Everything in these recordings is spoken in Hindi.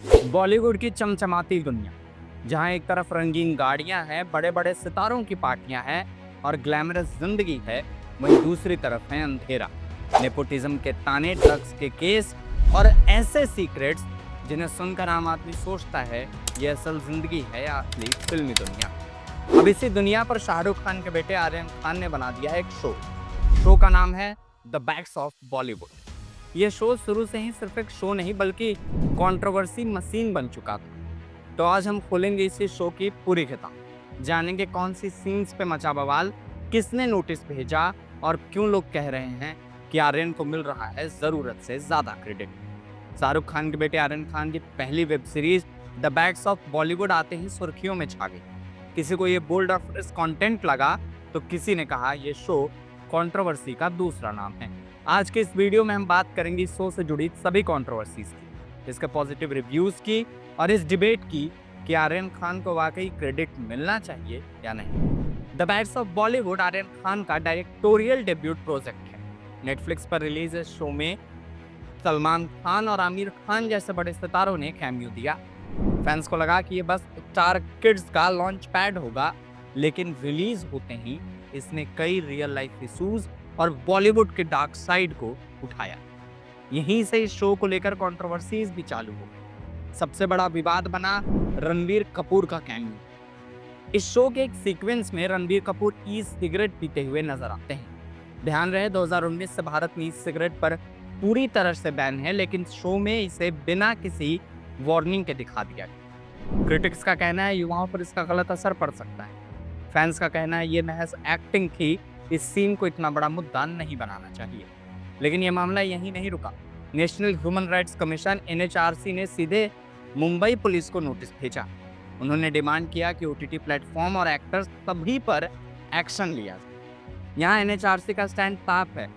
बॉलीवुड की चमचमाती दुनिया, जहां एक तरफ रंगीन गाड़ियां हैं, बड़े बड़े सितारों की पार्टियां हैं और ग्लैमरस जिंदगी है, वहीं दूसरी तरफ है अंधेरा, नेपोटिज्म के ताने, ड्रग्स के केस और ऐसे सीक्रेट्स जिन्हें सुनकर आम आदमी सोचता है ये असल जिंदगी है या असली फिल्मी दुनिया। अब इसी दुनिया पर शाहरुख खान के बेटे आर्यन खान ने बना दिया है एक शो का नाम है द बैक्स ऑफ बॉलीवुड। ये शो शुरू से ही सिर्फ एक शो नहीं बल्कि कंट्रोवर्सी मशीन बन चुका था। तो आज हम खोलेंगे इसी शो की पूरी किताब, जानेंगे कौन सी सीन्स पे मचा बवाल, किसने नोटिस भेजा और क्यों लोग कह रहे हैं कि आर्यन को मिल रहा है जरूरत से ज्यादा क्रेडिट। शाहरुख खान के बेटे आर्यन खान की पहली web series the backs of Bollywood आते ही सुर्खियों में छा गई। किसी को ये बोल्ड और फ्रेश कंटेंट लगा तो किसी ने कहा ये शो कंट्रोवर्सी का दूसरा नाम है। आज के इस वीडियो में हम बात करेंगे इस शो से जुड़ी सभी कंट्रोवर्सीज की, इसके पॉजिटिव रिव्यूज की और इस डिबेट की कि आर्यन खान को वाकई क्रेडिट मिलना चाहिए या नहीं। The backs of Bollywood Aryan Khan का डायरेक्टोरियल डेब्यूट प्रोजेक्ट है। नेटफ्लिक्स पर रिलीज इस शो में सलमान खान और आमिर खान जैसे बड़े सितारों ने कैमियो दिया। फैंस को लगा कि ये बस स्टार किड्स का लॉन्च पैड होगा, लेकिन रिलीज होते ही इसने कई रियल लाइफ इशूज और बॉलीवुड के डार्क साइड को उठाया। यहीं से इस शो को लेकर कंट्रोवर्सीज भी चालू हो गई। सबसे बड़ा विवाद बना रणबीर कपूर का कैमियो। इस शो के एक सीक्वेंस में रणबीर कपूर ई सिगरेट पीते हुए नजर आते हैं। ध्यान रहे 2019 से भारत में ई सिगरेट पर पूरी तरह से बैन है, लेकिन शो में इसे बिना किसी वार्निंग के दिखा दिया गया। क्रिटिक्स का कहना है युवाओं पर इसका गलत असर पड़ सकता है। फैंस का कहना है ये महज एक्टिंग थी, इस सीन को इतना बड़ा मुद्दा नहीं बनाना चाहिए। लेकिन ये मामला यहीं नहीं रुका। National human rights commission NHRC ने सीधे मुंबई पुलिस को नोटिस भेजा। उन्होंने डिमांड किया कि OTT प्लेटफॉर्म और एक्टर्स सभी पर एक्शन लिया जाए। यहाँ NHRC का स्टैंड साफ है,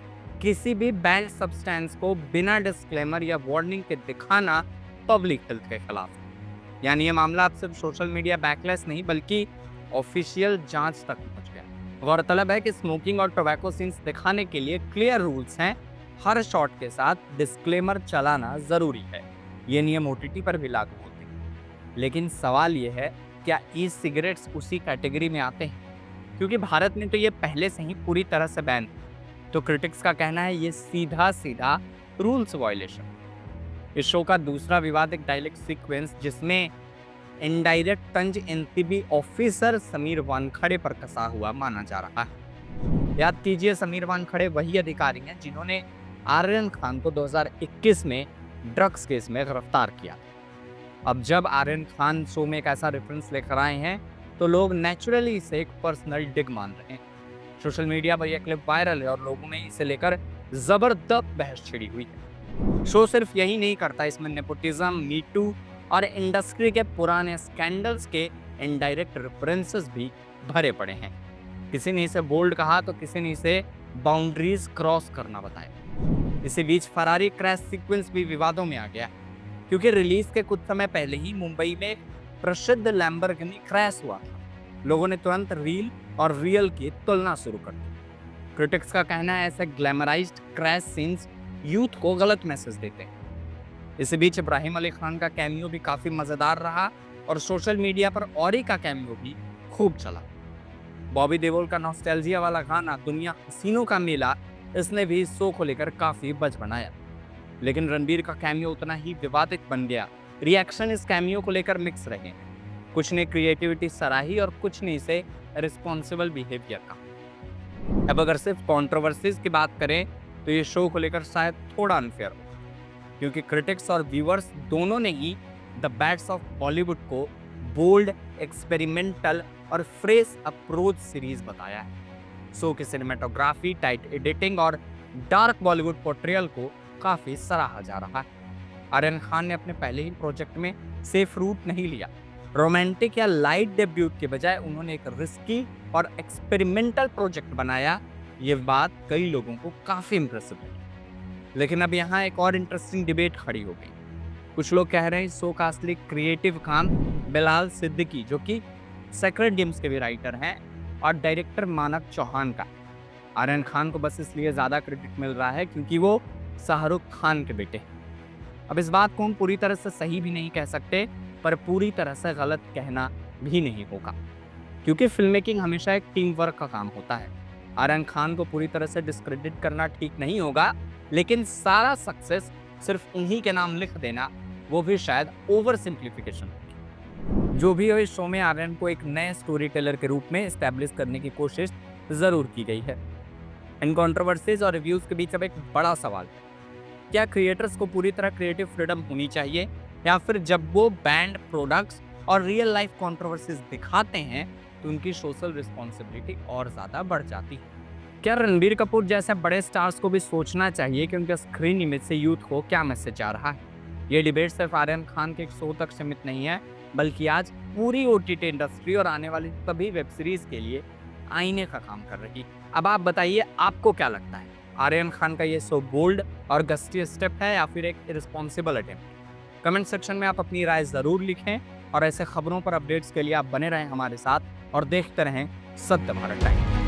किसी भी बैंड सब्सटेंस को बिना डिस्क्लेमर या वार्निंग के दिखाना पब्लिक हेल्थ के खिलाफ है। यानी ये मामला अब सिर्फ सोशल मीडिया बैकलैश नहीं बल्कि ऑफिशियल जांच तक पहुंच गया। गौरतलब है कि स्मोकिंग और टोबैको सीन्स दिखाने के लिए क्लियर रूल्स हैं। हर शॉट के साथ डिस्क्लेमर चलाना जरूरी है। ये नियम OTT पर भी लागू होते हैं। लेकिन सवाल ये है, क्या ई सिगरेट्स उसी कैटेगरी में आते हैं? क्योंकि भारत में तो ये पहले से ही पूरी तरह से बैन है। तो क्रिटिक्स का कहना है ये सीधा सीधा रूल्स वायलेशन। इस शो का दूसरा विवाद एक डायलॉग सीक्वेंस जिसमें इनडायरेक्ट तंज NCB ऑफिसर समीर वानखड़े पर कसा हुआ माना जा रहा है। याद कीजिए, समीर वानखड़े वही अधिकारी हैं जिन्होंने आर्यन खान को 2021 में ड्रग्स केस में गिरफ्तार किया। अब जब आर्यन खान शो में एक ऐसा रेफरेंस लेकर आए हैं तो लोग नेचुरली इसे एक पर्सनल डिग मान रहे हैं। सोशल मीडिया पर यह क्लिप वायरल है और लोगों में इसे लेकर जबरदस्त बहस छिड़ी हुई है। शो सिर्फ यही नहीं करता, इसमें नेपोटिज्म, मी टू और इंडस्ट्री के पुराने स्कैंडल्स के इनडायरेक्ट रेफरेंसेस भी भरे पड़े हैं। किसी ने इसे बोल्ड कहा तो किसी ने इसे बाउंड्रीज क्रॉस करना बताया। इसी बीच फरारी क्रैश सीक्वेंस भी विवादों में आ गया, क्योंकि रिलीज के कुछ समय पहले ही मुंबई में प्रसिद्ध लैम्बोर्गिनी क्रैश हुआ था। लोगों ने तुरंत रील और रियल की तुलना शुरू कर दी। क्रिटिक्स का कहना है ऐसे ग्लैमराइज्ड क्रैश सीन्स यूथ को गलत मैसेज देते हैं। इसी बीच इब्राहिम अली खान का कैमियो भी काफी मजेदार रहा और सोशल मीडिया पर औरी का कैमियो भी खूब चला। बॉबी देओल का नॉस्टैल्जिया वाला गाना दुनिया हसीनों का मेला, इसने भी इस शो को लेकर काफी बज बनाया। लेकिन रणबीर का कैमियो उतना ही विवादित बन गया। रिएक्शन इस कैमियो को लेकर मिक्स रहे हैं। कुछ ने क्रिएटिविटी सराही और कुछ ने इसे रिस्पॉन्सिबल बिहेवियर कहा। अब अगर सिर्फ कंट्रोवर्सीज की बात करें तो ये शो को लेकर शायद थोड़ा अनफेयर हो, क्योंकि क्रिटिक्स और व्यूअर्स दोनों ने ही द बैक्स ऑफ बॉलीवुड को बोल्ड, एक्सपेरिमेंटल और फ्रेश अप्रोच सीरीज बताया है। शो की सिनेमेटोग्राफी, टाइट एडिटिंग और डार्क बॉलीवुड पोर्ट्रेयल को काफी सराहा जा रहा है। आर्यन खान ने अपने पहले ही प्रोजेक्ट में सेफ रूट नहीं लिया। रोमांटिक या लाइट डेब्यूट के बजाय उन्होंने एक रिस्की और एक्सपेरिमेंटल प्रोजेक्ट बनाया। ये बात कई लोगों को काफी इंप्रेसिव लगी। लेकिन अब यहाँ एक और इंटरेस्टिंग डिबेट खड़ी हो गई। कुछ लोग कह रहे हैं शो का असली क्रिएटिव काम बिलाल सिद्दीकी, जो कि सेक्रेड गेम्स के भी राइटर हैं, और डायरेक्टर मानक चौहान का। आर्यन खान को बस इसलिए ज़्यादा क्रेडिट मिल रहा है क्योंकि वो शाहरुख खान के बेटे हैं। अब इस बात को हम पूरी तरह से सही भी नहीं कह सकते, पर पूरी तरह से गलत कहना भी नहीं होगा, क्योंकि फिल्म मेकिंग हमेशा एक टीम वर्क का काम होता है। आर्यन खान को पूरी तरह से डिस्क्रेडिट करना ठीक नहीं होगा, लेकिन सारा सक्सेस सिर्फ उन्हीं के नाम लिख देना, वो भी शायद ओवर सिंप्लीफिकेशन होगी। जो भी हो, इस शो में आर्यन को एक नए स्टोरी टेलर के रूप में एस्टैब्लिश करने की कोशिश जरूर की गई है। इन कंट्रोवर्सीज और रिव्यूज के बीच अब एक बड़ा सवाल है, क्या क्रिएटर्स को पूरी तरह क्रिएटिव फ्रीडम होनी चाहिए, या फिर जब वो बैंड प्रोडक्ट्स और रियल लाइफ कंट्रोवर्सीज दिखाते हैं तो उनकी सोशल रिस्पॉन्सिबिलिटी और ज़्यादा बढ़ जाती है। क्या रणबीर कपूर जैसे बड़े स्टार्स को भी सोचना चाहिए कि उनके स्क्रीन इमेज से यूथ को क्या मैसेज आ रहा है? ये डिबेट सिर्फ आर्यन खान के एक शो तक सीमित नहीं है, बल्कि आज पूरी ओटीटी इंडस्ट्री और आने वाली सभी वेब सीरीज के लिए आईने का काम कर रही। अब आप बताइए, आपको क्या लगता है, आर्यन खान का ये शो बोल्ड और गस्टी स्टेप है या फिर एक इररिस्पॉन्सिबल अटेम्प्ट? कमेंट सेक्शन में आप अपनी राय जरूर लिखें, और ऐसे खबरों पर अपडेट्स के लिए आप बने रहें हमारे साथ और देखते रहें सत्य भारत टाइम।